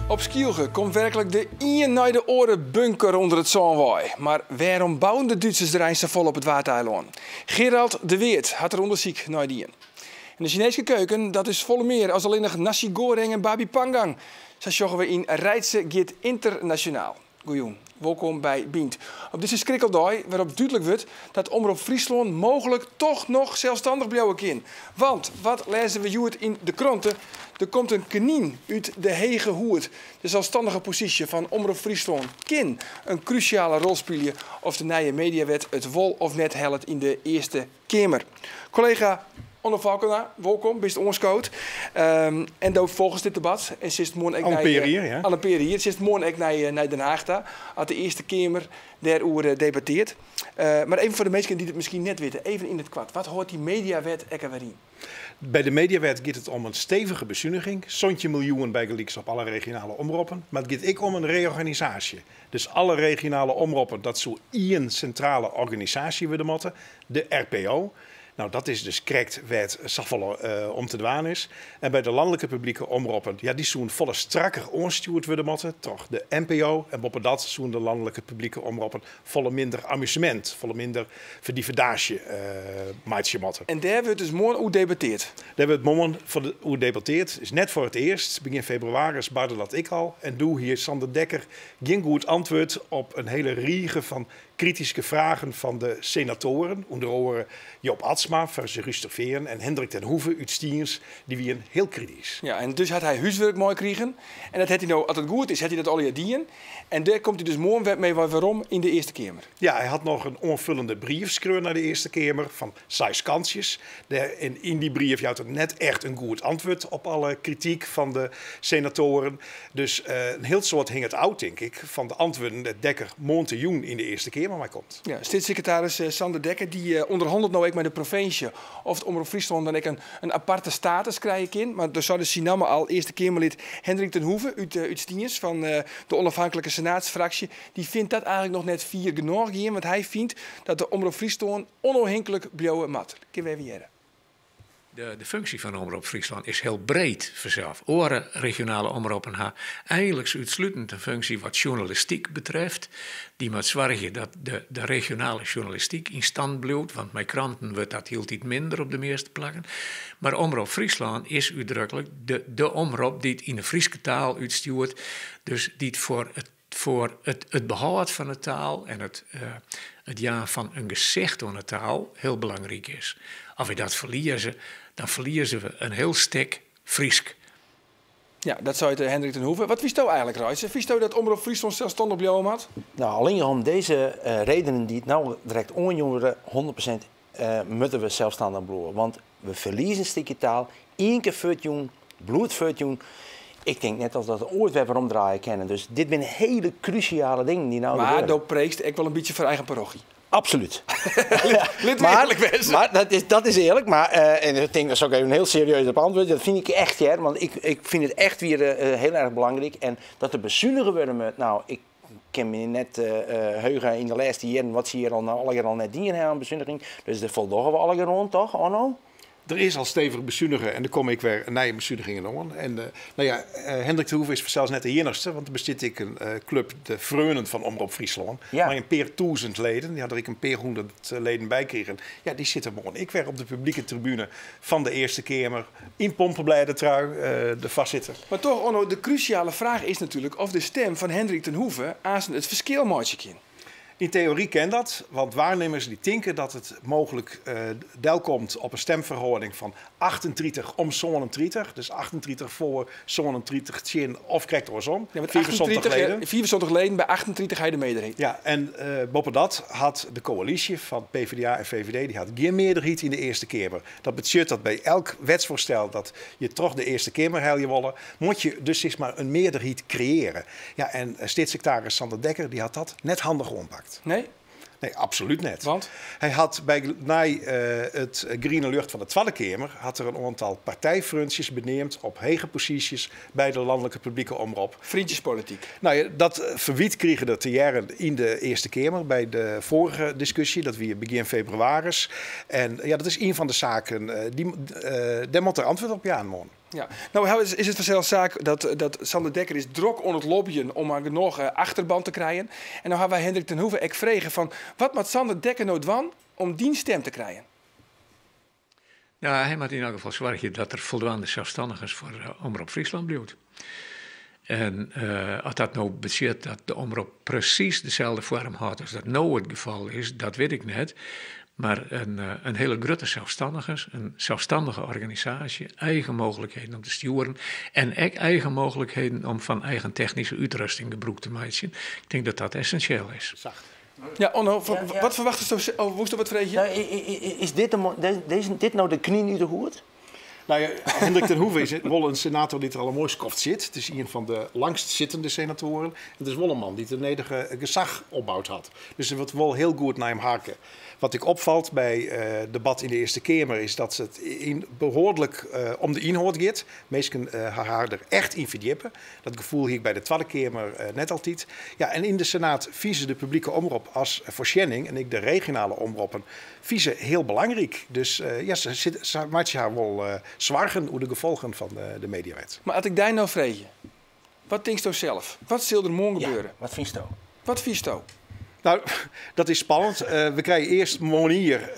Op Skielge komt werkelijk de ien naar de oren bunker onder het Zonwaai. Maar waarom bouwen de Duitsers de Rijnse vol op het Waardeiland? Gerald de Weert had er onderzoek naar die. En de Chinese keuken, dat is volle meer als alleen nog nasi goreng en babi pangang. Zo zorgen we in Rijtse Git Internationaal. Goejoen, welkom bij Bient. Op deze schrikkeldag waarop duidelijk wordt dat Omroep Friesland mogelijk toch nog zelfstandig blijven kan. Want, wat lezen we hier in de kranten? Er komt een kanien uit de Hege Hoed. De zelfstandige positie van Omroep Friesland kan een cruciale rol spelen of de nieuwe mediawet het wol of net helpt in de Eerste Kamer. Collega Onno Valkena, welkom, best onskoot. En dan volgens dit debat. En sinds morgen Anne Peer hier. Sinds morgen naar Den Haag daar. Had de Eerste Kamer daarover debatteerd. Maar even voor de mensen die het misschien net weten, even in het kwart. Wat hoort die mediawet in? Bij de mediawet gaat het om een stevige bezuiniging. Zontje miljoen bijgelijks op alle regionale omroepen. Maar het gaat ook om een reorganisatie. Dus alle regionale omroepen, dat zo één centrale organisatie willen moeten. De RPO. Nou, dat is dus correct waar het zoveel om te dwaan is. En bij de landelijke publieke omroepen, ja, die zo'n volle strakker onstuurd worden moeten. Toch de NPO en boven dat zo'n de landelijke publieke omroepen volle minder amusement, volle minder verdiverdage maatje moeten. En daar wordt dus morgen hoe debatteerd? Daar wordt morgen hoe debatteerd. Is net voor het eerst, begin februari, baarde dat ik al. En doe hier Sander Dekker geen goed antwoord op een hele riege van kritische vragen van de senatoren. Onder andere Job Atsma, Verse Veren en Hendrik ten Hoeve uit Stiens, die waren heel kritisch. Ja, en dus had hij huiswerk mooi gekregen. En dat had hij nou, als het goed is, had hij dat al jaar dienen. En daar komt hij dus morgen mee waarom in de Eerste Kamer. Ja, hij had nog een onvullende brief geschreven naar de Eerste Kamer van 6 kansjes. En in die brief had er net echt een goed antwoord op alle kritiek van de senatoren. Dus een heel soort hing het oud, denk ik, van de antwoorden dat Dekker Montejoen in de Eerste Kamer maar komt. Ja, staatssecretaris Sander Dekker die onderhandelt nou ook met de provincie of het Omroep Friesland dan een aparte status krijgen kan. Maar dus zou de Sinama al Eerste Kamerlid Hendrik ten Hoeve uit Stiens van de onafhankelijke senaatsfractie, die vindt dat eigenlijk nog net vier genoeg hier, want hij vindt dat de Omroep Friesland onafhankelijk blijven moet. Kunnen we weer. De functie van Omroep Friesland is heel breed vanzelf. Oren regionale omroepen hebben eigenlijk uitsluitend een functie wat journalistiek betreft. Die moet zorgen dat de regionale journalistiek in stand blijft. Want bij kranten wordt dat heel iets minder op de meeste plekken. Maar Omroep Friesland is uitdrukkelijk de omroep die het in de Friese taal uitstuurt. Dus die het voor het behoud van de taal en het jaar van een gezicht aan de taal heel belangrijk is. Als we dat verliezen, dan verliezen we een heel stuk Friesk. Ja, dat zou je Hendrik ten Hoeve. Wat wist jou eigenlijk, Rijtse? Wist jou dat Omroep Friesland zelfstandig blijven had? Nou, alleen om deze redenen die het nou direct onjongeren 100% moeten we zelfstandig blijven. Want we verliezen een stukje taal. 1 keer 14, bloed 14. Ik denk net als dat we ooit weer waarom draaien kennen. Dus dit zijn hele cruciale dingen die nou maar dat preekt ik wel een beetje voor eigen parochie. Absoluut. maar dat is eerlijk. Maar en ik denk dat is ook even een heel serieus op antwoord. Dat vind ik echt, ja. Want ik vind het echt weer heel erg belangrijk. En dat de bezuinigen worden met, nou, ik kan me net heugen in de laatste jaren wat ze hier al net dienen aan bezuiniging. Dus dat voldoen we alle rond, toch, Onno? Er is al stevig bezuinigen en dan kom ik weer een nieuwe bezuinigingen om. En nou ja, Hendrik de Hoeve is zelfs net de enigste, want er bestaat ik een club, de Vreunen van Omroep Friesland. Ja. Maar een paar 1000 leden, die had ik een paar 100 leden bij kregen. Ja, die zitten morgen. Ik werk op de publieke tribune van de Eerste Kamer, in Pompenblijde trui, de vastzitter. Maar toch, Onno, de cruciale vraag is natuurlijk of de stem van Hendrik ten Hoeve aan het verschil maatje kan. In theorie ken dat, want waarnemers die denken dat het mogelijk deel komt op een stemverhouding van 38 om 37. Dus 38 voor 37 tjen of krijgt andersom. Ja, 24 leden bij 38 hij de meerderheid. Ja, en boven dat had de coalitie van PvdA en VVD die had geen meerderheid in de Eerste Kamer. Dat betekent dat bij elk wetsvoorstel dat je toch de Eerste Kamer hel je willen, moet je dus eens maar een meerderheid creëren. Ja, en staatssecretaris Sander Dekker die had dat net handig ompakt. Nee? Nee, absoluut niet. Want? Hij had bij het groene lucht van de Tweede Kamer had er een aantal partijfrontjes beneemd op hege posities bij de landelijke publieke omroep. Vriendjespolitiek. Nou ja, dat verwiet kregen de te jaren in de Eerste Kamer bij de vorige discussie, dat weer begin februari. En ja, dat is een van de zaken, daar moet er antwoord op ja, man. Ja, nou is het vanzelfzaak dat Sander Dekker is druk aan het lobbyen om maar genoeg achterban te krijgen. En nou hebben wij Hendrik ten Hoeven vregen van wat moet Sander Dekker nou doen om die stem te krijgen? Ja, hij moet in elk geval zorgen dat er voldoende zelfstandigers voor Omroep Friesland blijft. En als dat nou betekent dat de omroep precies dezelfde vorm had als dat nou het geval is, dat weet ik net. Maar een hele grote zelfstandigers, een zelfstandige organisatie, eigen mogelijkheden om te sturen en ook eigen mogelijkheden om van eigen technische uitrusting gebruik te maken. Ik denk dat dat essentieel is. Zacht. Ja, Onno, wat verwacht je? Oh, woest wat vrees je? Nou, is dit nou de knie uit de hoed? Nou ja, Hendrik ten Hoeven is wel een senator die er al een mooi skoft zit. Het is een van de langst zittende senatoren. Het is wel een man die het enige gezag opbouwd had. Dus het wordt wel heel goed naar hem haken. Wat ik opvalt bij het debat in de Eerste Kamer is dat het behoorlijk om de inhoud gaat. Mensen haar er echt in verdiepen. Dat gevoel hier bij de Tweede Kamer net altijd. Ja, en in de Senaat vieze de publieke omroep als voorziening en ik de regionale omroepen vieze heel belangrijk. Dus ja, ze maakt haar wel zwaargen over de gevolgen van de mediawet. Maar als ik daar nou vrees je, wat denk je zelf? Wat zal er morgen gebeuren? Wat vind je? Wat vind je? Nou, dat is spannend. We krijgen eerst hier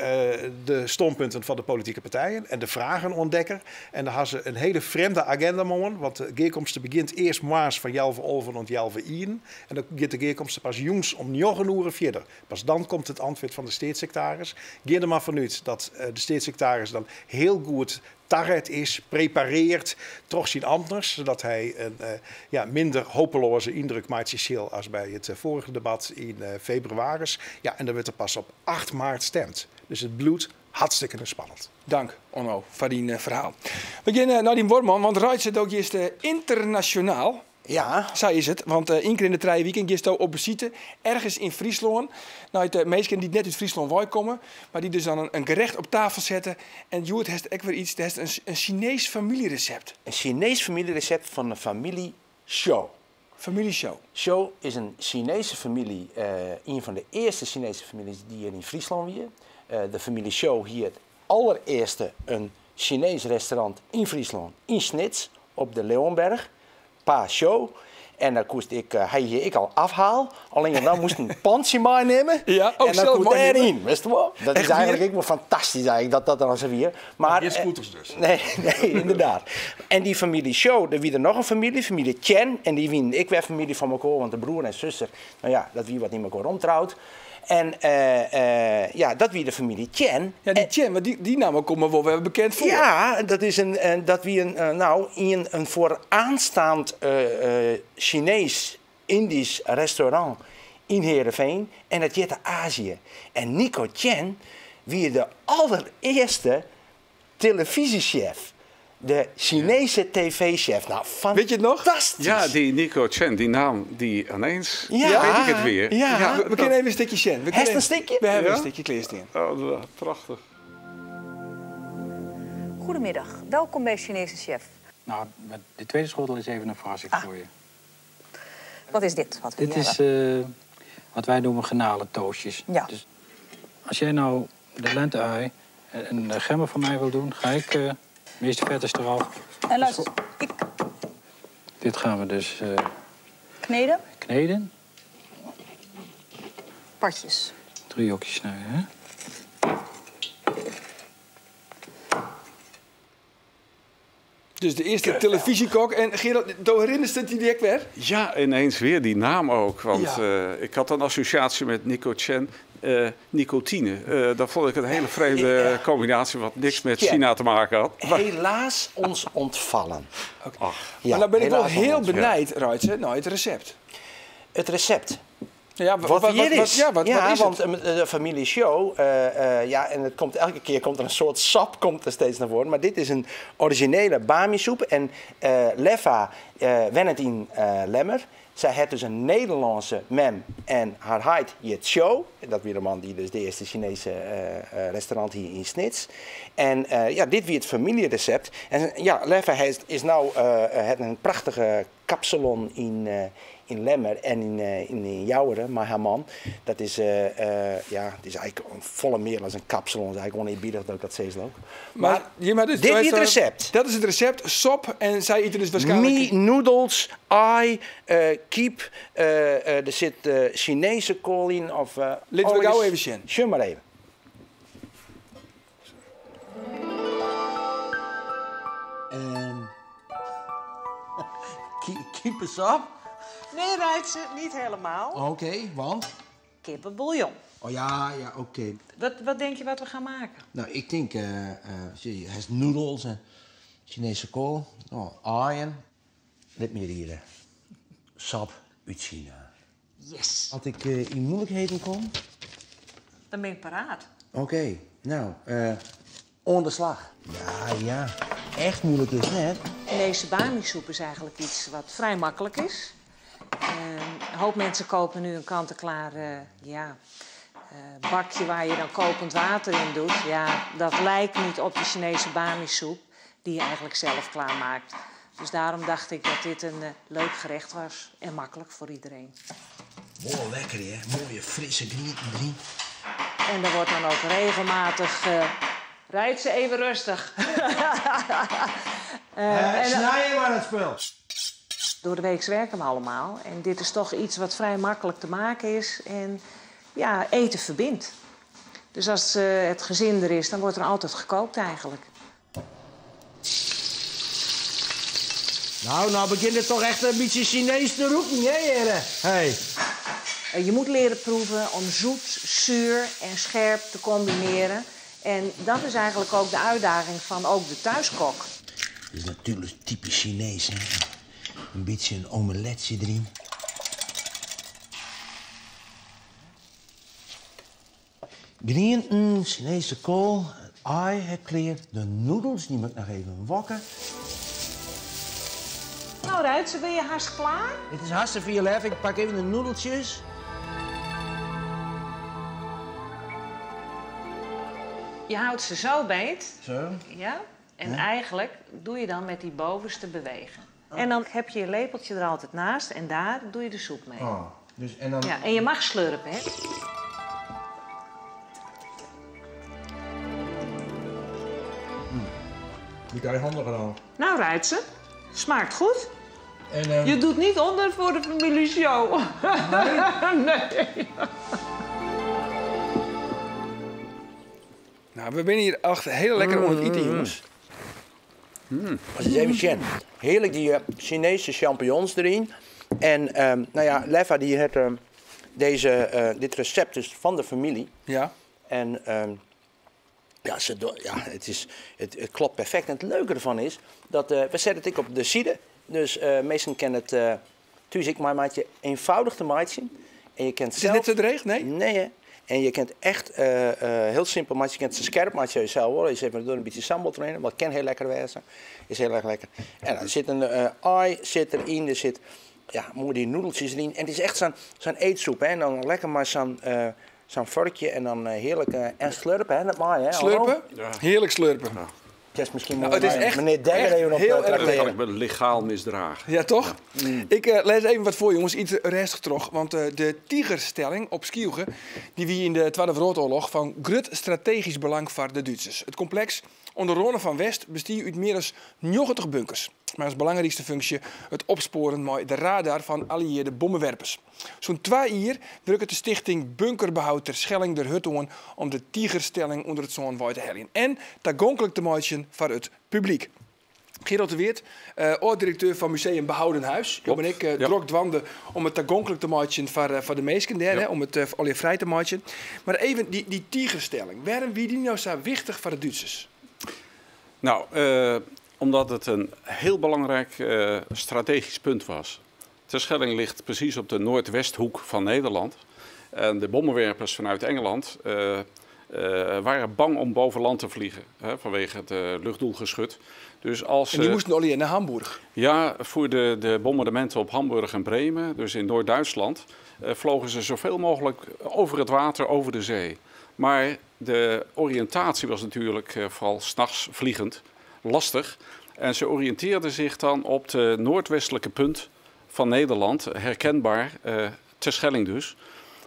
de standpunten van de politieke partijen en de vragen ontdekken. En dan hebben ze een hele vreemde agenda morgen. Want de geerkomst begint eerst maas van Jelve Olven en Jelve Ien. En dan gaat de geerkomst pas jongs om 9 uur verder. Pas dan komt het antwoord van de staatssecretaris. Ga er maar vanuit dat de staatssecretaris dan heel goed target is, prepareert, toch zien anders, zodat hij een minder hopeloze indruk maakt als bij het vorige debat in februari. Ja, en dan wordt er pas op 8 maart stemd. Dus het bloed hartstikke spannend. Dank, Onno, voor die verhaal. We beginnen naar die Worman, want Rijt zit ook eerst internationaal. Ja. Zij is het, want één keer in de 3 weekend is op visite ergens in Friesland. Nou, de mensen die net uit Friesland komen, maar die dus dan een gerecht op tafel zetten. En Joert heeft ook weer iets, dat is een Chinees familierecept. Een Chinees familierecept van een familie Show. Familie Show. Show is een Chinese familie, een van de eerste Chinese families die hier in Friesland weer. De familie Show hier het allereerste een Chinees restaurant in Friesland, in Snits, op de Leonberg. Pa Show. En dan koest ik al afhaal. Alleen dan moest een pandje meenemen. Ja, ook en dan zelf koest meenemen. erin. Wist je wel? Dat Echt is eigenlijk weer? ook wel fantastisch eigenlijk, dat dan zo weer. Maar Geen scooters dus. Nee, inderdaad. En die familie Show, er wie er nog een familie Chen. En die wie ik weer familie van elkaar, want de broer en zuster, nou ja, dat wie wat niet met elkaar omtrouwt. En ja, dat wie de familie Chen. Ja, die Chen, maar die namen komen wel weer bekend voor. Ja, dat is een vooraanstaand Chinees-Indisch restaurant in Heerenveen. En dat heette Azië. En Nico Chen wie de allereerste televisiechef. De Chinese tv-chef. Nou, Weet je het nog? fantastisch. Ja, die Nico Chen, die naam, die ineens, Ja. weet ik het weer. Ja. We kunnen even een stukje Chen. Heeft een stukje? We hebben Ja? een stukje kleersteen. Oh, prachtig. Goedemiddag, welkom bij Chinese Chef. Nou, de tweede schotel is even een verrassing voor je. Wat is dit? Wat we Dit hier is hebben? wat wij noemen garnalentoastjes. Ja. Dus als jij nou de lente-ui en de gember van mij wil doen, ga ik de meeste vettes eraf. En luister, ik Dit gaan we dus kneden, kneden. partjes. 3 hokjes snijden, hè? Dus de eerste televisiekok. En Gerard, herinnert het die direct weer? Ja, ineens weer die naam ook. Want Ja. ik had een associatie met Nico Chen, nicotine. Dat vond ik een hele vreemde combinatie, wat niks met Chen. China te maken had. Maar, Helaas ons ontvallen. ach, Ja, maar nou ben ik wel helaas heel ons. benijd, Ruitse, nou het recept. Het recept. Ja, Wat hier is. wat is want het? de familie Show, ja, en het komt, elke keer komt er een soort sap komt er steeds naar voren. Maar dit is een originele bami-soep. En Leffa wennet in Lemmer. Zij heeft dus een Nederlandse mem en haar heet Jet Show. Dat weer de man die dus de eerste Chinese restaurant hier in Snits. En ja, dit weer het familierecept. En ja, Leffa is nou het een prachtige kapsalon in Lemmer en in Jouweren, maar haar man. Dat is, het is eigenlijk volle meer als een kapsalon. Dat is eigenlijk oneerbiedig dat ik dat steeds ook. Maar dus, dit is het recept. Dat is het recept. Sop en zij eten dus waarschijnlijk... noedels, ai, kiep, er zit Chinese kool in. Of, Laten we gauw even zien. Zie maar even. Kippensap? Nee, Ruitse, niet helemaal. Oké, want? Kippenbouillon. Oh ja, oké. Wat denk je wat we gaan maken? Nou, ik denk, hij is noedels en Chinese kool, aaien. Let meer hier, sap uit China. Yes. Als ik in moeilijkheden kom? Dan ben ik paraat. Oké, nou, on de slag. Ja, echt moeilijk is net. Deze bami-soep is eigenlijk iets wat vrij makkelijk is. Een hoop mensen kopen nu een kant-en-klaar bakje waar je dan kokend water in doet. Ja, dat lijkt niet op de Chinese bami-soep die je eigenlijk zelf klaarmaakt. Dus daarom dacht ik dat dit een leuk gerecht was en makkelijk voor iedereen. Oh, lekker hè, mooie frisse groenten. En er wordt dan ook regelmatig... Rijd ze even rustig. Snij je maar het spul. Door de week werken we allemaal. En dit is toch iets wat vrij makkelijk te maken is. En ja, eten verbindt. Dus als het gezin er is, dan wordt er altijd gekookt eigenlijk. Nou begint het toch echt een beetje Chinees te roepen, hè, heren? Hey. Je moet leren proeven om zoet, zuur en scherp te combineren. En dat is eigenlijk ook de uitdaging van ook de thuiskok. Het is natuurlijk typisch Chinees, hè. Een beetje een omeletje erin. Groenten, Chinese kool, ai, het kleert, de noedels, die moet ik nog even wakken. Nou, Ruitse, ben je haast klaar? Het is hartstikke veel, hè. Ik pak even de noedeltjes. Je houdt ze zo beet. Zo. Ja? En eigenlijk doe je dan met die bovenste bewegen. En dan heb je je lepeltje er altijd naast en daar doe je de soep mee. Oh, dus en dan... Ja, en je mag slurpen, hè? Moet jij handig gedaan. Nou, Ruitse, smaakt goed. En, Je doet niet onder voor de familie Show. Nee. Nou, we zijn hier echt heel lekker onder het eten, jongens. Als je even zien. Heerlijk die Chinese champignons erin. En Leffa die heeft dit recept dus van de familie. Ja. En het klopt perfect. En het leuke ervan is dat we zetten het op de side. Dus meesten kennen het thuis ik maar maatje eenvoudig te maken. En je kent Is het net zo dreig? Nee? Nee, hè. En je kent echt heel simpel, maar je kent ze scherp, maar je zelf hoor. Je zet er door een beetje sambal erin, wat kan heel lekker wezen. Is heel erg lekker. En er zit een ei zit erin, er zit mooi die noedeltjes erin. En het is echt zo'n eetsoep, hè. En dan lekker maar zo'n vorkje en dan heerlijk en slurpen, hè. Dat maar, hè. Slurpen? Ja. Heerlijk slurpen. Ja. Het is misschien het is echt, meneer Degger even op heel erg tracteren. Ik ben legaal misdragen. Ja, toch? Ik lees even wat voor, jongens. Iets rustig terug. Want de Tigerstelling op Skielge, die wie in de Tweede Wereldoorlog van groot strategisch belang voor de Duitsers. Het complex onder Ronne van West bestaat uit meer dan 90 bunkers. Maar als belangrijkste functie het opsporen met de radar van allieerde bommenwerpers. Zo'n 2 jaar werkt de stichting Bunkerbehoud ter Schelling der Huttongen om de Tigerstelling onder het zo'n te hellen. En toegankelijk te maken voor het publiek. Gerald de Weert, oud-directeur van Museum Behouden Huis. Ik ben ik druk dwanden om het toegankelijk te maken voor de meesten daar, om het al vrij te maken. Maar even die Tigerstelling, waarom wie die nou zo wichtig voor de Duitsers? Nou, omdat het een heel belangrijk strategisch punt was. Terschelling ligt precies op de noordwesthoek van Nederland. En de bommenwerpers vanuit Engeland waren bang om boven land te vliegen. Vanwege het luchtdoelgeschut. Dus als, en die moesten al naar Hamburg? Ja, voor de bombardementen op Hamburg en Bremen, dus in Noord-Duitsland, vlogen ze zoveel mogelijk over het water, over de zee. Maar de oriëntatie was natuurlijk vooral 's nachts vliegend lastig. En ze oriënteerden zich dan op de noordwestelijke punt van Nederland, herkenbaar, Terschelling dus.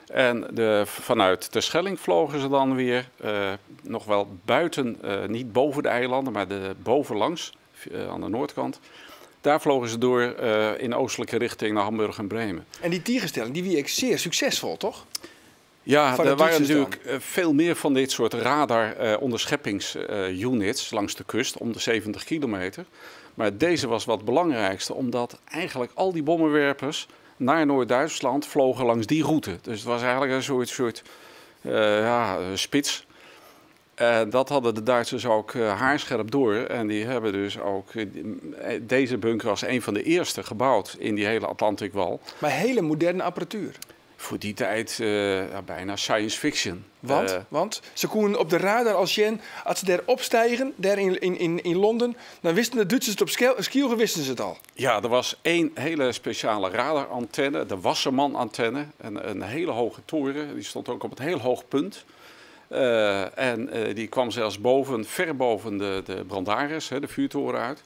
En vanuit Terschelling vlogen ze dan weer nog wel buiten, niet boven de eilanden, maar bovenlangs, aan de noordkant. Daar vlogen ze door in oostelijke richting naar Hamburg en Bremen. En die tegenstelling, die wie zeer succesvol, toch? Ja, Van er de waren Duitsers natuurlijk veel meer van dit soort radar-onderscheppingsunits langs de kust, om de 70 kilometer. Maar deze was wat het belangrijkste, omdat eigenlijk al die bommenwerpers naar Noord-Duitsland vlogen langs die route. Dus het was eigenlijk een soort spits. Dat hadden de Duitsers ook haarscherp door. En die hebben dus ook deze bunker als een van de eerste gebouwd in die hele Atlantikwal. Maar hele moderne apparatuur. Voor die tijd bijna science fiction. Want ze konden op de radar als ze daar opstijgen, daar in Londen, dan wisten de Duitsers het op Skielge wisten ze het al. Ja, er was één hele speciale radarantenne, de Wasserman-antenne. Een hele hoge toren, die stond ook op een heel hoog punt. Die kwam zelfs ver boven de Brandaris, de vuurtoren uit.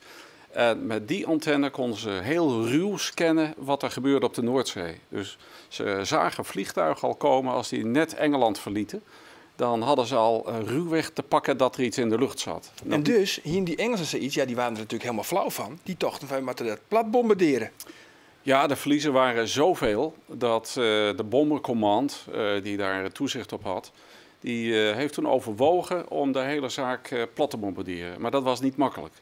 En met die antenne konden ze heel ruw scannen wat er gebeurde op de Noordzee. Dus ze zagen vliegtuigen al komen als die net Engeland verlieten. Dan hadden ze al ruwweg te pakken dat er iets in de lucht zat. En dus, hier die Engelsen zoiets, die waren er natuurlijk helemaal flauw van. Die tochten van, moeten dat plat bombarderen. Ja, de verliezen waren zoveel dat de bombercommand, die daar toezicht op had, die heeft toen overwogen om de hele zaak plat te bombarderen. Maar dat was niet makkelijk.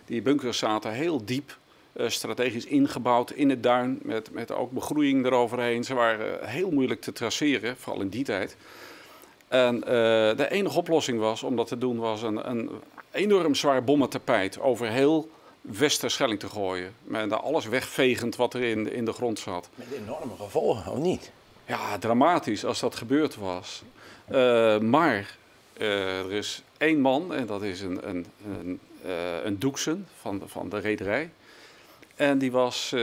Die bunkers zaten heel diep, strategisch ingebouwd in het duin, met ook begroeiing eroverheen. Ze waren heel moeilijk te traceren, vooral in die tijd. En de enige oplossing was om dat te doen, was een enorm zwaar bommentapijt over heel Westerschelling te gooien. Met alles wegvegend wat er in de grond zat. Met enorme gevolgen, of niet? Ja, dramatisch als dat gebeurd was. Maar er is één man, en dat is een Doeksen van de rederij. En die was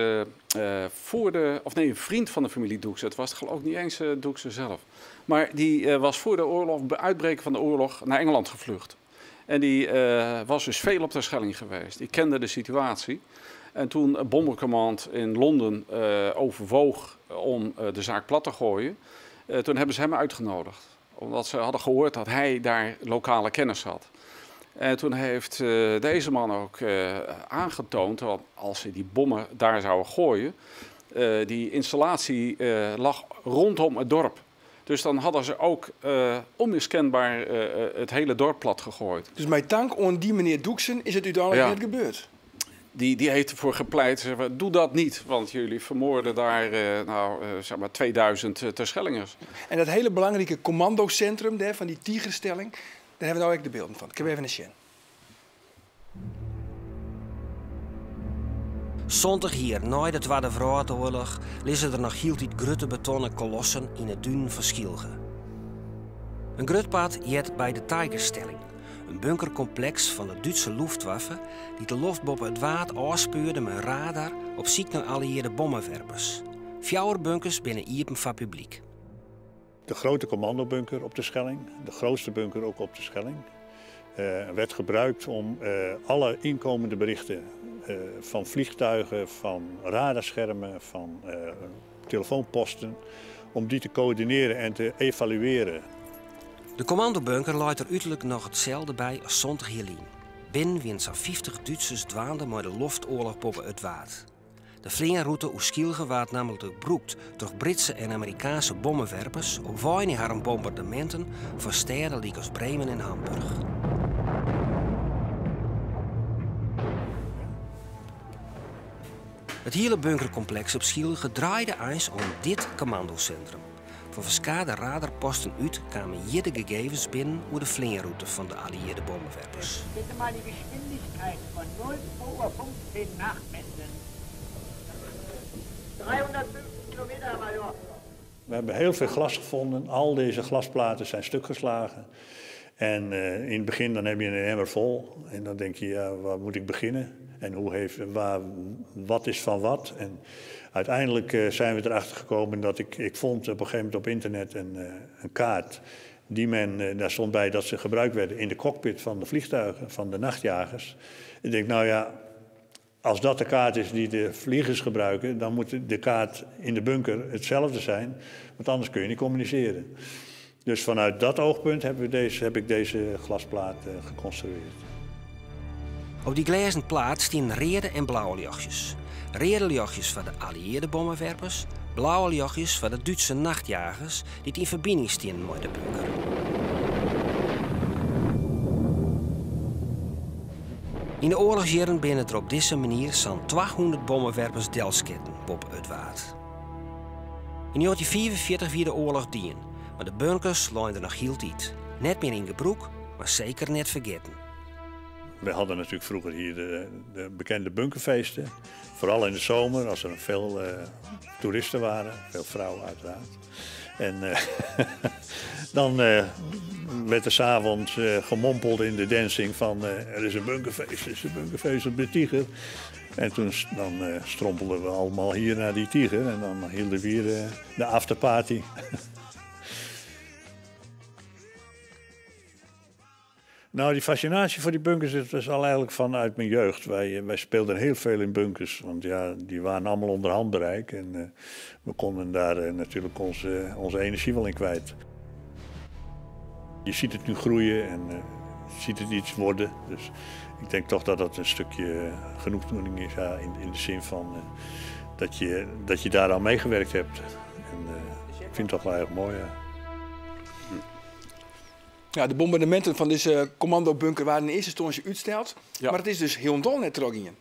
een vriend van de familie Doeksen. Het was geloof ik niet eens Doeksen zelf. Maar die was voor de oorlog, bij uitbreken van de oorlog, naar Engeland gevlucht. En die was dus veel op Terschelling geweest. Die kende de situatie. En toen het Bombercommand in Londen overwoog om de zaak plat te gooien, toen hebben ze hem uitgenodigd. Omdat ze hadden gehoord dat hij daar lokale kennis had. En toen heeft deze man ook aangetoond dat als ze die bommen daar zouden gooien, die installatie lag rondom het dorp. Dus dan hadden ze ook onmiskenbaar het hele dorp plat gegooid. Dus met dank aan die meneer Doeksen is het uiteindelijk net gebeurd. Die heeft ervoor gepleit, doe dat niet, want jullie vermoorden daar 2000 Terschellingers. En dat hele belangrijke commandocentrum daar, van die Tigerstelling, daar hebben we nou ook de beelden van. Ik heb even een sjen. Zondag hier, na de Tweede Wereldoorlog, liggen er nog hield die grote betonnen kolossen in het duin van Skielge. Een grutpad jet bij de Tigerstelling, een bunkercomplex van de Duitse Luftwaffe die de luchtboppen het water afspeurde met radar op zoek naar allieerde bommenwerpers. 4 bunkers binnen iepen van publiek. De grote commandobunker op de Schelling, de grootste bunker ook op de Schelling, werd gebruikt om alle inkomende berichten van vliegtuigen, van radarschermen, van telefoonposten, om die te coördineren en te evalueren. De commandobunker luidt er uiterlijk nog hetzelfde bij als zondag hierlien. Binnen wien zo'n 50 Duitsers dwaanden met de loftoorlog boven het water. De vliegenroute uit Skielge werd namelijk gebruikt door Britse en Amerikaanse bommenwerpers op weinig bombardementen van steden als Bremen en Hamburg. Het hele bunkercomplex op Skielge draaide eens om dit commandocentrum. Van verschillende radarposten uit kwamen hier de gegevens binnen over de vliegenroute van de allieerde bommenwerpers. Bitte mal die Geschwindigkeit von 0 vor 15 nachmessen. 350 kilometer, Major. We hebben heel veel glas gevonden. Al deze glasplaten zijn stuk geslagen. En in het begin dan heb je een emmer vol. En dan denk je, ja, waar moet ik beginnen? En wat is van wat? En uiteindelijk zijn we erachter gekomen dat ik vond op een gegeven moment op internet een kaart. Daar stond bij dat ze gebruikt werden in de cockpit van de vliegtuigen, van de nachtjagers. Ik denk, nou ja, als dat de kaart is die de vliegers gebruiken, dan moet de kaart in de bunker hetzelfde zijn. Want anders kun je niet communiceren. Dus vanuit dat oogpunt heb ik deze glasplaat geconstrueerd. Op die glazen plaat staan rode en blauwe lichtjes. Rode lichtjes voor de allieerde bommenwerpers, blauwe lichtjes voor de Duitse nachtjagers die in verbinding staan met de bunker. In de oorlogsjaren binnen er op deze manier zo'n 200 bommenwerpers delsketten op het waard. In 1944 wie de oorlog dien, maar de bunkers lagen er nog heel tijd. Net meer in gebruik, maar zeker net vergeten. We hadden natuurlijk vroeger hier de bekende bunkerfeesten. Vooral in de zomer, als er veel toeristen waren. Veel vrouwen uiteraard. En dan werd er 's avonds gemompeld in de dancing van er is een bunkerfeest op de Tiger. En toen strompelden we allemaal hier naar die Tiger en dan hielden we hier de afterparty. Nou, die fascinatie voor die bunkers is al eigenlijk vanuit mijn jeugd. Wij speelden heel veel in bunkers, want ja, die waren allemaal onder handbereik. En we konden daar natuurlijk onze energie wel in kwijt. Je ziet het nu groeien en je ziet het iets worden. Dus ik denk toch dat dat een stukje genoegdoening is, ja, in de zin van dat je daar aan meegewerkt hebt. En ik vind het toch wel erg mooi, ja. Ja, de bombardementen van deze commandobunker waren in eerste instantie uitgesteld. Ja. Maar het is dus heel dol net terug in.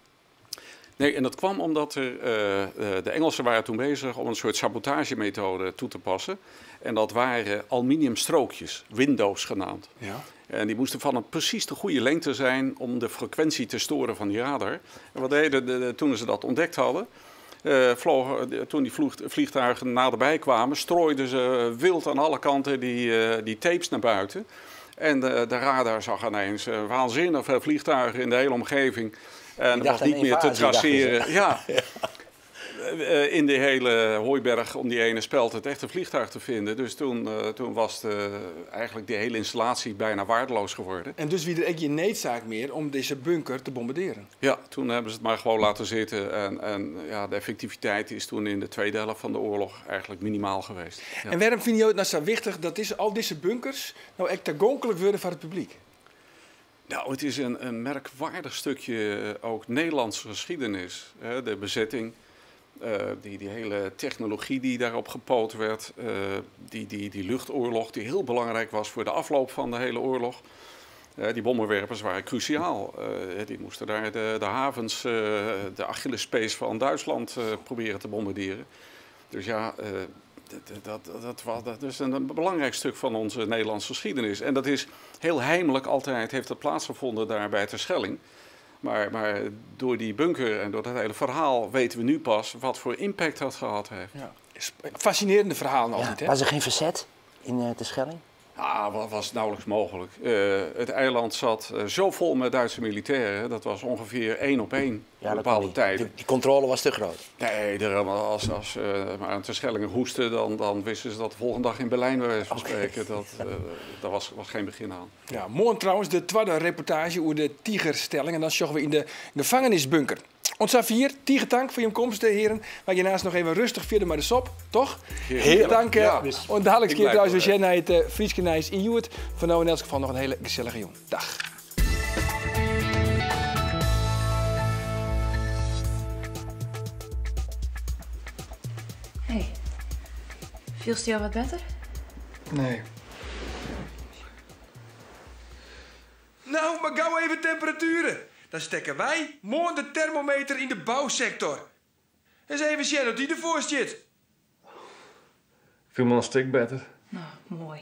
Nee, en dat kwam omdat de Engelsen waren toen bezig om een soort sabotagemethode toe te passen. En dat waren aluminiumstrookjes, windows genaamd. Ja. En die moesten van een precies de goede lengte zijn om de frequentie te storen van die radar. En wat deden toen ze dat ontdekt hadden? Toen die vliegtuigen naderbij kwamen, strooiden ze wild aan alle kanten die tapes naar buiten. En de radar zag ineens waanzinnig veel vliegtuigen in de hele omgeving. En dat was niet meer te traceren. Ja. In de hele hooiberg om die ene speld het echte vliegtuig te vinden. Dus toen was eigenlijk die hele installatie bijna waardeloos geworden. En dus wie er eigenlijk geen noodzaak meer om deze bunker te bombarderen? Ja, toen hebben ze het maar gewoon laten zitten. En ja, de effectiviteit is toen in de tweede helft van de oorlog eigenlijk minimaal geweest. Ja. En waarom vind je het nou zo wichtig dat al deze bunkers nou echt toegankelijk worden voor het publiek? Nou, het is een merkwaardig stukje ook Nederlandse geschiedenis. De bezetting. Die hele technologie die daarop gepoot werd, die luchtoorlog die heel belangrijk was voor de afloop van de hele oorlog. Die bommenwerpers waren cruciaal. Die moesten daar de havens, de Achillespees van Duitsland proberen te bombarderen. Dus ja, dat is een belangrijk stuk van onze Nederlandse geschiedenis. En dat is heel heimelijk altijd, heeft dat plaatsgevonden daar bij Terschelling. Maar door die bunker en door dat hele verhaal weten we nu pas wat voor impact dat gehad heeft. Ja. Fascinerende verhalen altijd, hè? Was er geen verzet in Terschelling? Ja, was nauwelijks mogelijk. Het eiland zat zo vol met Duitse militairen. Dat was ongeveer 1 op 1 op bepaalde tijden. Die controle was te groot. Nee, als maar aan Terschelling hoesten, dan wisten ze dat de volgende dag in Berlijn bij wijze van spreken. Daar was geen begin aan. Ja, morgen trouwens de tweede reportage over de Tigerstelling. En dan zoeken we in de gevangenisbunker. Ons hier, Tiger dank voor je komst, heren. Maar je naast nog even rustig verder maar de sop, toch? Heel dank. Ja. En dadelijk keer trouwens weer naar het Frieske Nijs in Joert. Voor nou in elk geval nog een hele gezellige jong. Dag. Hey, viel het jou wat beter? Nee. Nou, maar gauw even temperaturen. Dan stekken wij morgen de thermometer in de bouwsector. Eens even zien dat die ervoor zit. Viel me een stuk beter. Nou, mooi.